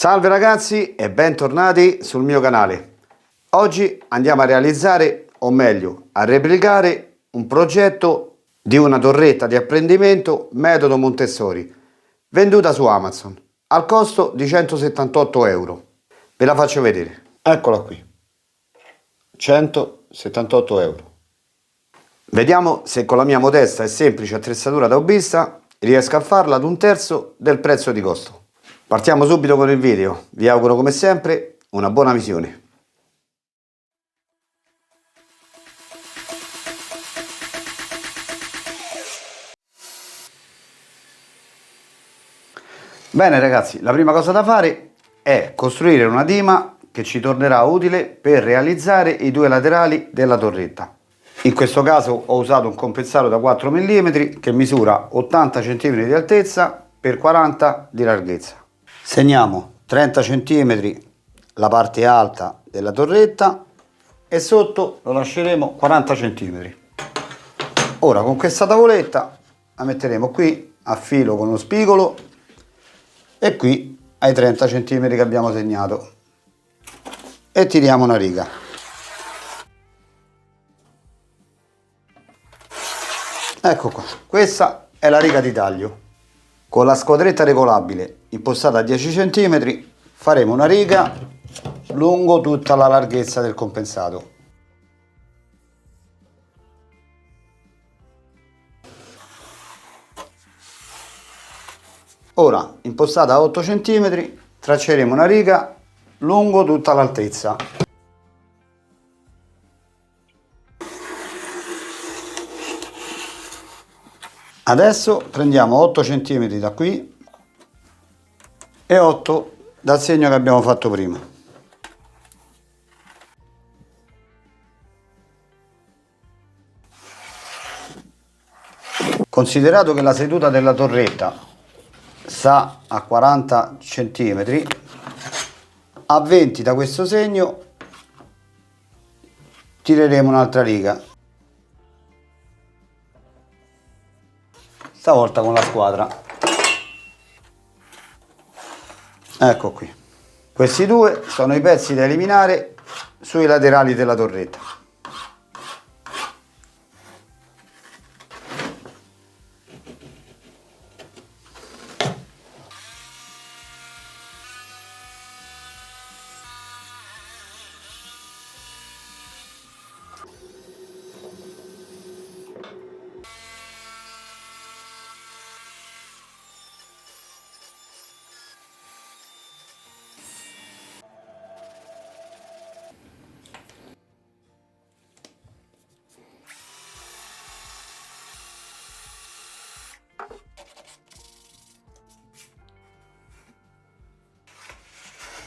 Salve ragazzi e bentornati sul mio canale. Oggi andiamo a realizzare, o meglio, a replicare un progetto di una torretta di apprendimento metodo Montessori, venduta su Amazon, al costo di 178 euro. Ve la faccio vedere. Eccola qui. 178 euro. Vediamo se con la mia modesta e semplice attrezzatura da hobbista riesco a farla ad un terzo del prezzo di costo. Partiamo subito con il video, vi auguro come sempre una buona visione. Bene ragazzi, la prima cosa da fare è costruire una dima che ci tornerà utile per realizzare i due laterali della torretta. In questo caso ho usato un compensato da 4 mm che misura 80 cm di altezza per 40 di larghezza. Segniamo 30 cm la parte alta della torretta e sotto lo lasceremo 40 cm. Ora con questa tavoletta la metteremo qui a filo con lo spigolo e qui ai 30 cm che abbiamo segnato e tiriamo una riga. Ecco qua, questa è la riga di taglio. Con la squadretta regolabile impostata a 10 cm faremo una riga lungo tutta la larghezza del compensato. Ora, impostata a 8 cm, tracceremo una riga lungo tutta l'altezza. Adesso prendiamo 8 cm da qui e 8 dal segno che abbiamo fatto prima. Considerato che la seduta della torretta sta a 40 cm, a 20 da questo segno tireremo un'altra riga, stavolta con la squadra. Ecco qui, questi due sono i pezzi da eliminare sui laterali della torretta.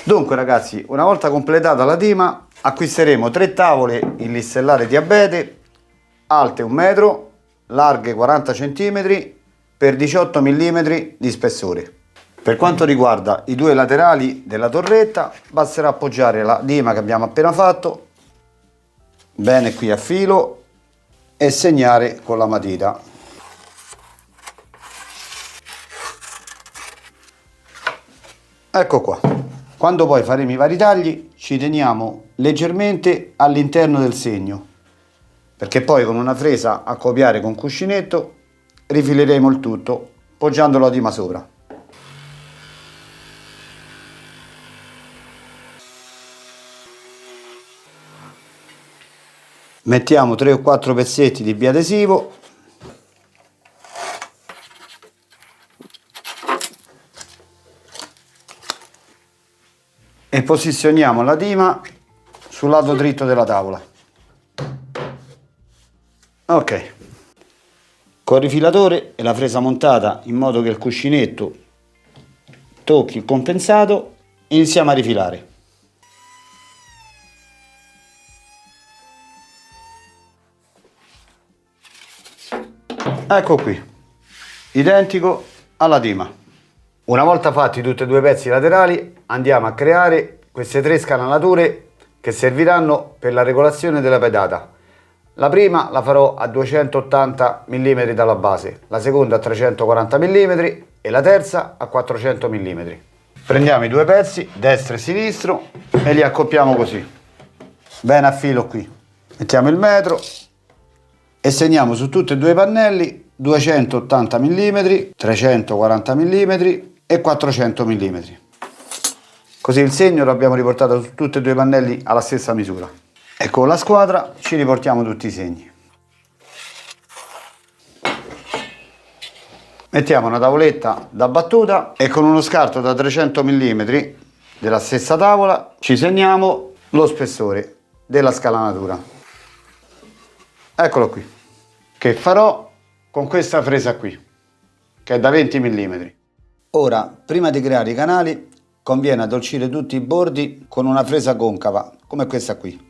Dunque ragazzi, una volta completata la dima, acquisteremo 3 tavole in listellare di abete, alte 1 metro, larghe 40 cm, per 18 mm di spessore. Per quanto riguarda i due laterali della torretta, basterà appoggiare la dima che abbiamo appena fatto, bene qui a filo, e segnare con la matita. Ecco qua. Quando poi faremo i vari tagli ci teniamo leggermente all'interno del segno, perché poi con una fresa a copiare con cuscinetto rifileremo il tutto poggiando la dima sopra. Mettiamo 3 o 4 pezzetti di biadesivo . E posizioniamo la dima sul lato dritto della tavola. Ok, col rifilatore e la fresa montata in modo che il cuscinetto tocchi il compensato, iniziamo a rifilare. Ecco qui, identico alla dima. Una volta fatti tutti e due i pezzi laterali, andiamo a creare queste 3 scanalature che serviranno per la regolazione della pedata. La prima la farò a 280 mm dalla base, la seconda a 340 mm e la terza a 400 mm. Prendiamo i due pezzi, destro e sinistro, e li accoppiamo così, bene a filo qui. Mettiamo il metro e segniamo su tutti e due i pannelli 280 mm, 340 mm e 400 mm. Così il segno lo abbiamo riportato su tutti e due i pannelli alla stessa misura. E con la squadra ci riportiamo tutti i segni. Mettiamo una tavoletta da battuta e con uno scarto da 300 mm della stessa tavola ci segniamo lo spessore della scalanatura. Eccolo qui, che farò con questa fresa qui, che è da 20 mm. Ora, prima di creare i canali, conviene addolcire tutti i bordi con una fresa concava, come questa qui.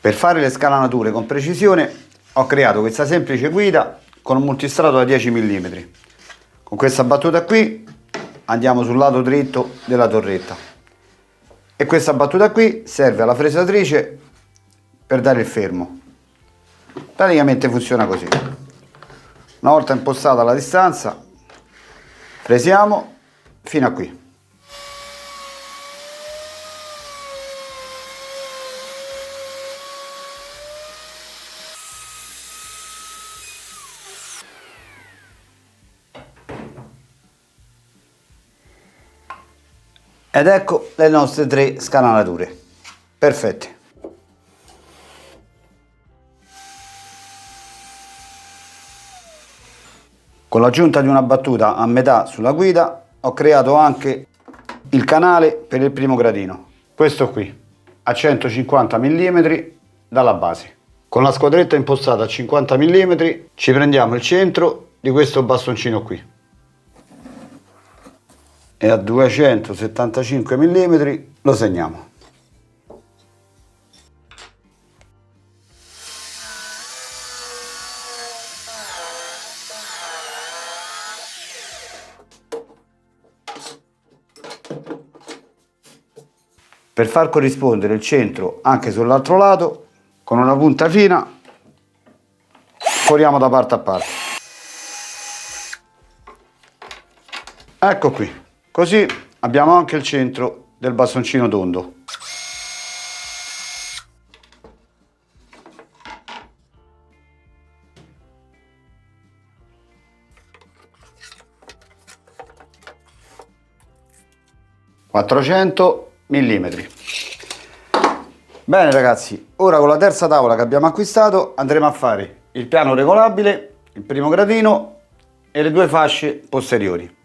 Per fare le scalanature con precisione ho creato questa semplice guida con un multistrato da 10 mm. Con questa battuta qui andiamo sul lato dritto della torretta e questa battuta qui serve alla fresatrice per dare il fermo. Praticamente funziona così. Una volta impostata la distanza, fresiamo fino a qui. Ed ecco le nostre 3 scanalature. Perfette. Con l'aggiunta di una battuta a metà sulla guida ho creato anche il canale per il primo gradino. Questo qui, a 150 mm dalla base. Con la squadretta impostata a 50 mm ci prendiamo il centro di questo bastoncino qui. E a 275 mm lo segniamo. Per far corrispondere il centro anche sull'altro lato, con una punta fina foriamo da parte a parte. Ecco qui. Così abbiamo anche il centro del bastoncino tondo. (400 mm). Bene ragazzi, ora con la terza tavola che abbiamo acquistato andremo a fare il piano regolabile, il primo gradino e le 2 fasce posteriori.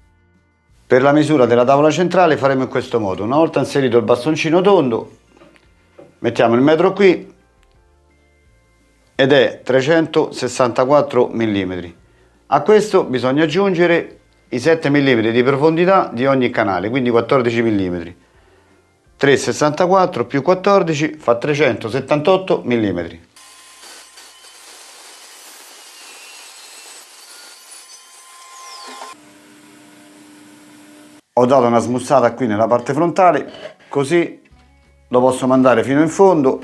Per la misura della tavola centrale faremo in questo modo. Una volta inserito il bastoncino tondo, mettiamo il metro qui ed è 364 mm. A questo bisogna aggiungere i 7 mm di profondità di ogni canale, quindi 14 mm. 364 più 14 fa 378 mm. Ho dato una smussata qui nella parte frontale, così lo posso mandare fino in fondo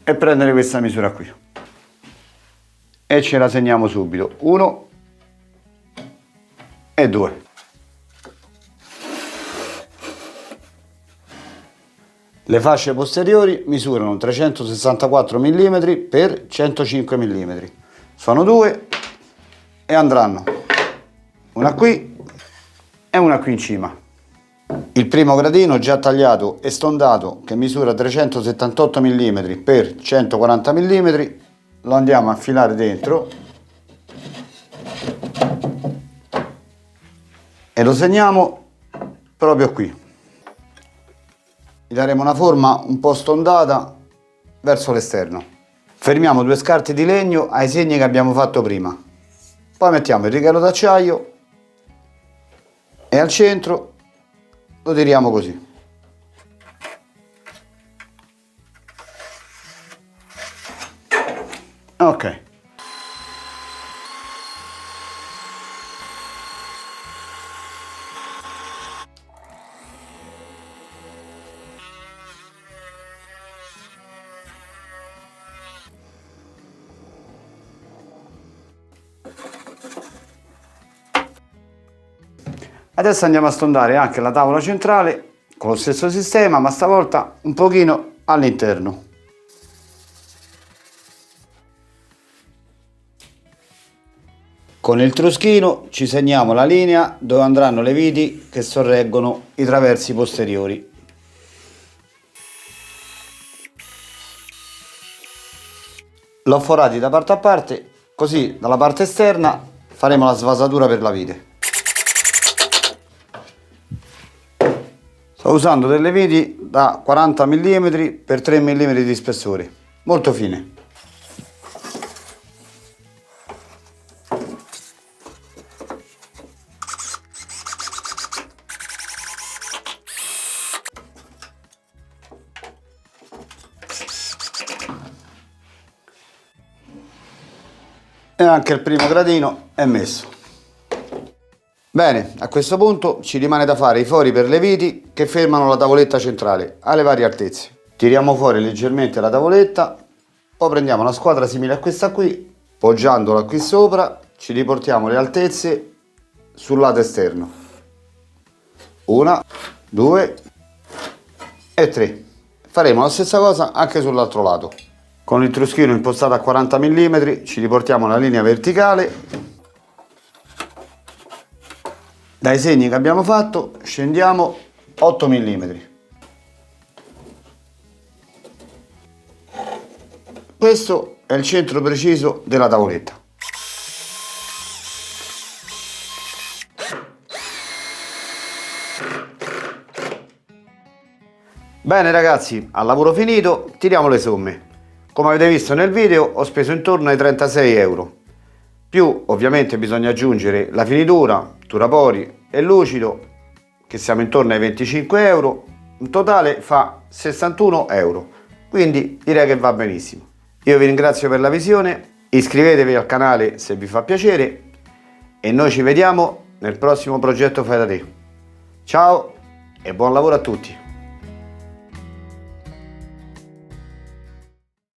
e prendere questa misura qui. E ce la segniamo subito. 1 e 2. Le fasce posteriori misurano 364 mm per 105 mm. Sono 2 e andranno una qui e una qui in cima. Il primo gradino già tagliato e stondato, che misura 378 mm per 140 mm, lo andiamo a infilare dentro e lo segniamo proprio qui. Gli daremo una forma un po' stondata verso l'esterno. Fermiamo 2 scarti di legno ai segni che abbiamo fatto prima. Poi mettiamo il righello d'acciaio e al centro lo tiriamo così. Ok. Adesso andiamo a stondare anche la tavola centrale con lo stesso sistema, ma stavolta un pochino all'interno. Con il truschino ci segniamo la linea dove andranno le viti che sorreggono i traversi posteriori. L'ho forati da parte a parte, così dalla parte esterna faremo la svasatura per la vite. Sto usando delle viti da 40 mm per 3 mm di spessore, molto fine. E anche il primo gradino è messo. Bene, a questo punto ci rimane da fare i fori per le viti che fermano la tavoletta centrale alle varie altezze. Tiriamo fuori leggermente la tavoletta, poi prendiamo una squadra simile a questa qui, poggiandola qui sopra, ci riportiamo le altezze sul lato esterno. 1, 2 e 3. Faremo la stessa cosa anche sull'altro lato. Con il truschino impostato a 40 mm ci riportiamo la linea verticale. Dai segni che abbiamo fatto scendiamo 8 mm. Questo è il centro preciso della tavoletta. Bene ragazzi, al lavoro finito tiriamo le somme. Come avete visto nel video ho speso intorno ai 36 euro. Più ovviamente bisogna aggiungere la finitura, turapori e lucido che siamo intorno ai 25 euro. In totale fa 61 euro. Quindi direi che va benissimo. Io vi ringrazio per la visione, iscrivetevi al canale se vi fa piacere e noi ci vediamo nel prossimo progetto Fai da te. Ciao e buon lavoro a tutti!